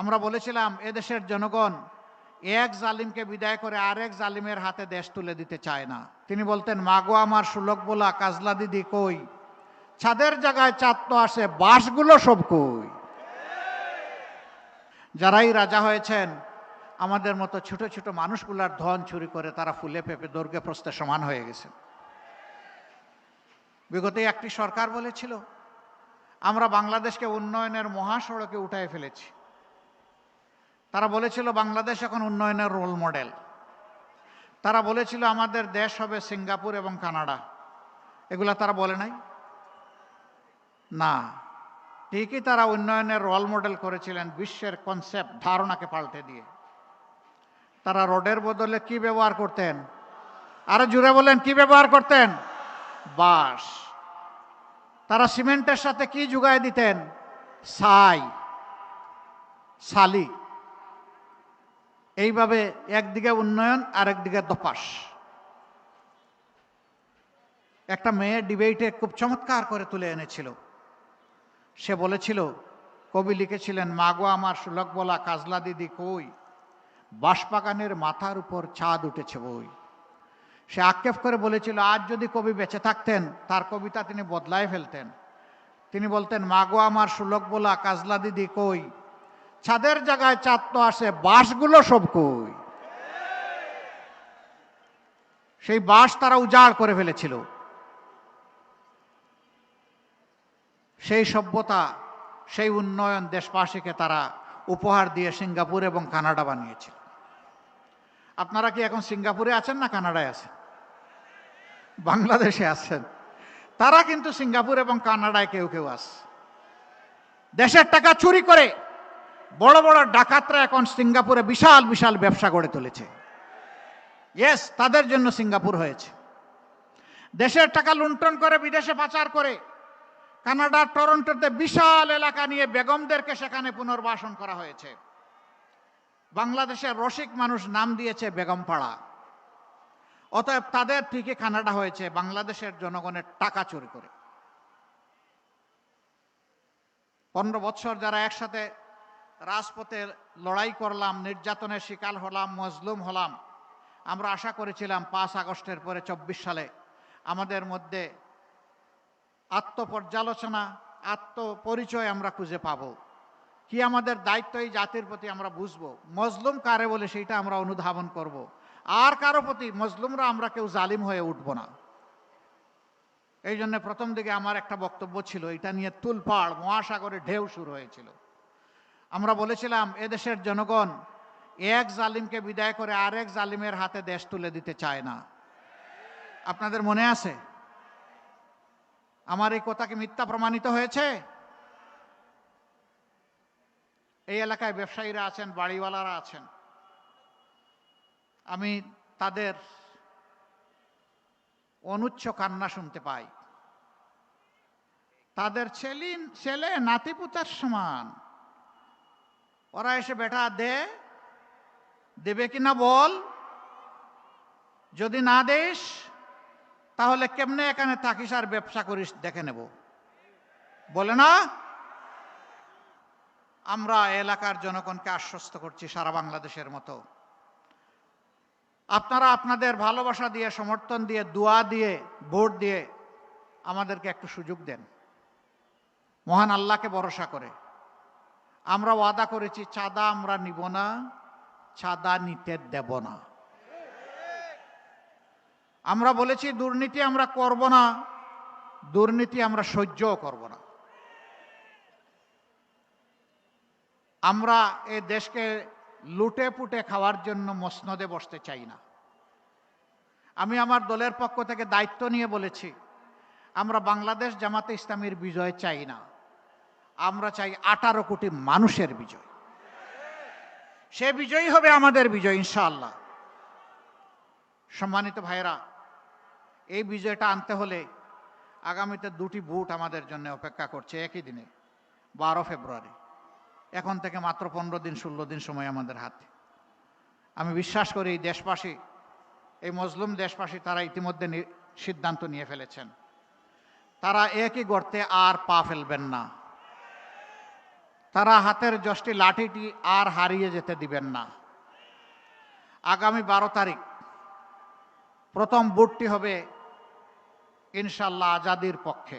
আমরা বলেছিলাম এদেশের জনগণ এক জালিমকে বিদায় করে আরেক জালিমের হাতে দেশ তুলে দিতে চায় না। তিনি বলতেন, মাগো আমার সুলক বলা কাজলা দিদি কই, ছাদের জায়গায় চাঁদ তো আসে, বাঁশগুলো সব কই। যারাই রাজা হয়েছেন আমাদের মতো ছোট ছোট মানুষগুলার ধন চুরি করে তারা ফুলে পেঁপে দৈর্ঘ্যে প্রস্থে সমান হয়ে গেছে। বিগত একটি সরকার বলেছিল আমরা বাংলাদেশকে উন্নয়নের মহাসড়কে উঠায় ফেলেছি। তারা বলেছিল বাংলাদেশ এখন উন্নয়নের রোল মডেল। তারা বলেছিল আমাদের দেশ হবে সিঙ্গাপুর এবং কানাডা। এগুলা তারা বলে নাই না, ঠিকই তারা উন্নয়নের রোল মডেল করেছিলেন বিশ্বের কনসেপ্ট ধারণাকে পাল্টে দিয়ে। তারা রোডের বদলে কি ব্যবহার করতেন? আরো জুড়ে বলেন, কি ব্যবহার করতেন? বাঁশ। তারা সিমেন্টের সাথে কি জুগায় দিতেন? ছাই, শালি। এইভাবে একদিকে উন্নয়ন আর একদিকে দপাস। একটা মেয়ে ডিবেটে খুব চমৎকার করে তুলে এনেছিল। সে বলেছিল, কবি লিখেছিলেন, মাগো আমার সুলক বলা কাজলা দিদি কই, বাঁশবাগানের মাথার উপর চাঁদ উঠেছে বই। সে আক্ষেপ করে বলেছিল আজ যদি কবি বেঁচে থাকতেন তার কবিতা তিনি বদলায় ফেলতেন। তিনি বলতেন, মাগো আমার সুলক বলা কাজলা দিদি কই, ছাদের জায়গায় চাঁদ তো আসে, বাঁশগুলো সব কই। সেই বাঁশ তারা উজাড় করে ফেলেছিল। সেই সভ্যতা, সেই উন্নয়ন দেশবাসীকে তারা উপহার দিয়ে সিঙ্গাপুর এবং কানাডা বানিয়েছিল। আপনারা কি এখন সিঙ্গাপুরে আছেন না কানাডায় আছেন? বাংলাদেশে আছেন। তারা কিন্তু সিঙ্গাপুর এবং কানাডায় কেউ কেউ আছে। দেশের টাকা চুরি করে বড় বড় ডাকাতরা এখন সিঙ্গাপুরে বিশাল বিশাল ব্যবসা গড়ে তুলেছে। ইয়েস, তাদের জন্য সিঙ্গাপুর হয়েছে। দেশের টাকা লুণ্ঠন করে বিদেশে পাচার করে কানাডা টরন্টোতে বিশাল এলাকা নিয়ে বেগমদেরকে সেখানে পুনর্বাসন করা হয়েছে। বাংলাদেশের রসিক মানুষ নাম দিয়েছে বেগমপাড়া। অতএব তাদের ঠিকই কানাডা হয়েছে বাংলাদেশের জনগণের টাকা চুরি করে। 15 বছর যারা একসাথে রাজপথে লড়াই করলাম, নির্যাতনের শিকার হলাম, মজলুম হলাম, আমরা আশা করেছিলাম 5 আগস্টের পরে 24 সালে আমাদের মধ্যে আত্মপর্যালোচনা, আত্মপরিচয় আমরা খুঁজে পাব। কি আমাদের দায়িত্ব এই জাতির প্রতি আমরা বুঝবো, মজলুম কারে বলে সেইটা আমরা অনুধাবন করব। আর কারো প্রতি মজলুমরা আমরা কেউ জালিম হয়ে উঠব না। এই জন্য প্রথম দিকে আমার একটা বক্তব্য ছিল, এটা নিয়ে তুলপাড় মহাসাগরে ঢেউ শুরু হয়েছিল। আমরা বলেছিলাম এদেশের জনগণ এক জালিমকে বিদায় করে আরেক জালিমের হাতে দেশ তুলে দিতে চায় না। আপনাদের মনে আছে? আমার এই কথা কি মিথ্যা প্রমাণিত হয়েছে? এই এলাকায় ব্যবসায়ীরা আছেন, বাড়িওয়ালারা আছেন। আমি তাদের অনুচ্চ কান্না শুনতে পাই। তাদের ছেলে নাতিপুতার সমান। ওরা এসে বেটা দেবে কিনা বল, যদি না দেশ তাহলে কেমনে এখানে থাকিস আর ব্যবসা করিস দেখে নেব, বলে না? আমরা এলাকার জনগণকে আশ্বস্ত করছি সারা বাংলাদেশের মতো, আপনারা আপনাদের ভালোবাসা দিয়ে, সমর্থন দিয়ে, দোয়া দিয়ে, ভোট দিয়ে আমাদেরকে একটু সুযোগ দেন। মহান আল্লাহকে ভরসা করে আমরা ওয়াদা করেছি, চাঁদা আমরা নিব না, চাঁদা নিতে দেব না। আমরা বলেছি দুর্নীতি আমরা করব না, দুর্নীতি আমরা সহ্যও করব না। আমরা এই দেশকে লুটে পুটে খাওয়ার জন্য মসনদে বসতে চাই না। আমি আমার দলের পক্ষ থেকে দায়িত্ব নিয়ে বলেছি, আমরা বাংলাদেশ জামাতে ইসলামীর বিজয় চাই না, আমরা চাই 18 কোটি মানুষের বিজয়। সে বিজয়ী হবে আমাদের বিজয় ইনশাআল্লাহ। সম্মানিত ভাইরা, এই বিজয়টা আনতে হলে আগামীতে 2টি ভোট আমাদের জন্য অপেক্ষা করছে একই দিনে, 12 ফেব্রুয়ারি। এখন থেকে মাত্র 15 দিন 16 দিন সময় আমাদের হাতে। আমি বিশ্বাস করি এই দেশবাসী, এই মজলুম দেশবাসী, তারা ইতিমধ্যে সিদ্ধান্ত নিয়ে ফেলেছেন, তারা একই গর্তে আর পা ফেলবেন না। তারা হাতের যষ্টি লাঠিটি আর হারিয়ে যেতে দিবেন না। আগামী 12 তারিখ প্রথম ভোটটি হবে ইনশাল্লাহ আজাদির পক্ষে।